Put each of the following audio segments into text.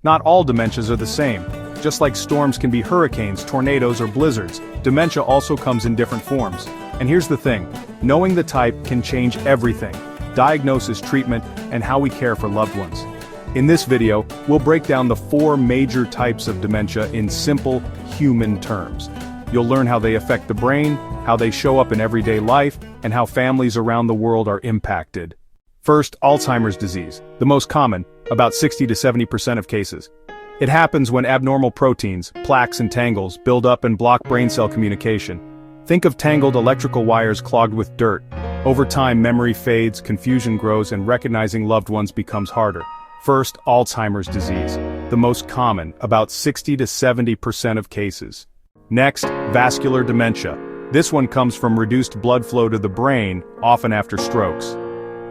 Not all dementias are the same. Just like storms can be hurricanes, tornadoes, or blizzards, dementia also comes in different forms. And here's the thing, knowing the type can change everything: diagnosis, treatment, and how we care for loved ones. In this video, we'll break down the 4 major types of dementia in simple, human terms. You'll learn how they affect the brain, how they show up in everyday life, and how families around the world are impacted. First, Alzheimer's disease, the most common, about 60 to 70% of cases. It happens when abnormal proteins, plaques and tangles, build up and block brain cell communication. Think of tangled electrical wires clogged with dirt. Over time, memory fades, confusion grows, and recognizing loved ones becomes harder. First, Alzheimer's disease, the most common, about 60 to 70% of cases. Next, vascular dementia. This one comes from reduced blood flow to the brain, often after strokes.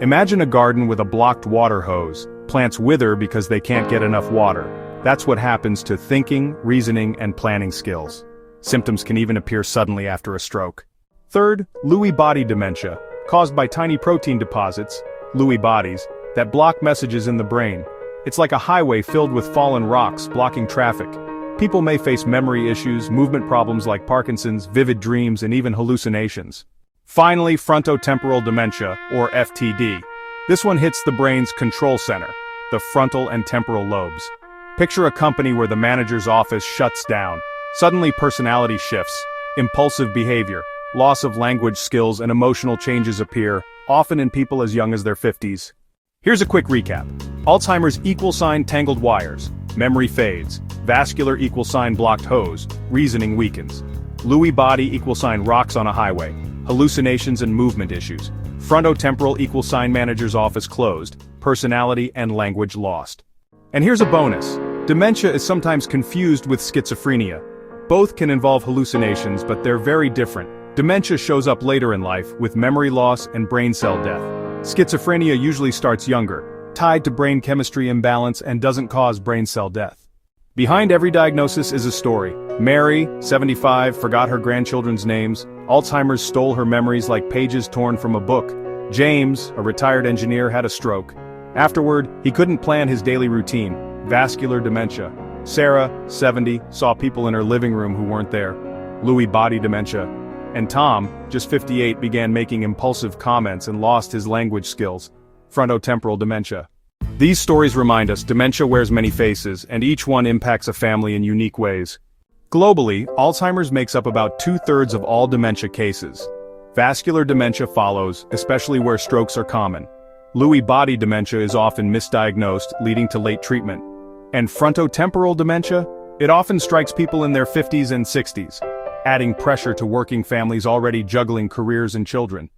Imagine a garden with a blocked water hose. Plants wither because they can't get enough water. That's what happens to thinking, reasoning, and planning skills. Symptoms can even appear suddenly after a stroke. Third, Lewy body dementia, caused by tiny protein deposits, Lewy bodies, that block messages in the brain. It's like a highway filled with fallen rocks blocking traffic. People may face memory issues, movement problems like Parkinson's, vivid dreams, and even hallucinations. Finally, frontotemporal dementia, or FTD. This one hits the brain's control center, the frontal and temporal lobes. Picture a company where the manager's office shuts down. Suddenly personality shifts, impulsive behavior, loss of language skills, and emotional changes appear, often in people as young as their 50s. Here's a quick recap. Alzheimer's = tangled wires, memory fades. Vascular = blocked hose, reasoning weakens. Lewy body = rocks on a highway, hallucinations and movement issues. Frontotemporal = manager's office closed, personality and language lost. And here's a bonus. Dementia is sometimes confused with schizophrenia. Both can involve hallucinations, but they're very different. Dementia shows up later in life, with memory loss and brain cell death. Schizophrenia usually starts younger, tied to brain chemistry imbalance, and doesn't cause brain cell death. Behind every diagnosis is a story. Mary, 75, forgot her grandchildren's names. Alzheimer's stole her memories like pages torn from a book. James, a retired engineer, had a stroke. Afterward, he couldn't plan his daily routine. Vascular dementia. Sarah, 70, saw people in her living room who weren't there. Lewy body dementia. And Tom, just 58, began making impulsive comments and lost his language skills. Frontotemporal dementia. These stories remind us dementia wears many faces, and each one impacts a family in unique ways. Globally, Alzheimer's makes up about 2/3 of all dementia cases. Vascular dementia follows, especially where strokes are common. Lewy body dementia is often misdiagnosed, leading to late treatment. And frontotemporal dementia? It often strikes people in their 50s and 60s, adding pressure to working families already juggling careers and children.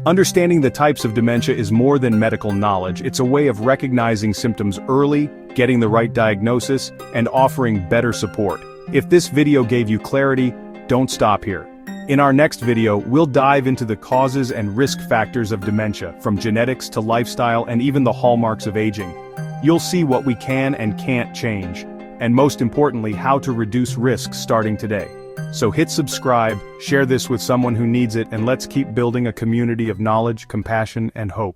Understanding the types of dementia is more than medical knowledge. It's a way of recognizing symptoms early, getting the right diagnosis, and offering better support. If this video gave you clarity, don't stop here. In our next video, we'll dive into the causes and risk factors of dementia, from genetics to lifestyle and even the hallmarks of aging. You'll see what we can and can't change, and most importantly, how to reduce risks starting today. So hit subscribe, share this with someone who needs it, and let's keep building a community of knowledge, compassion, and hope.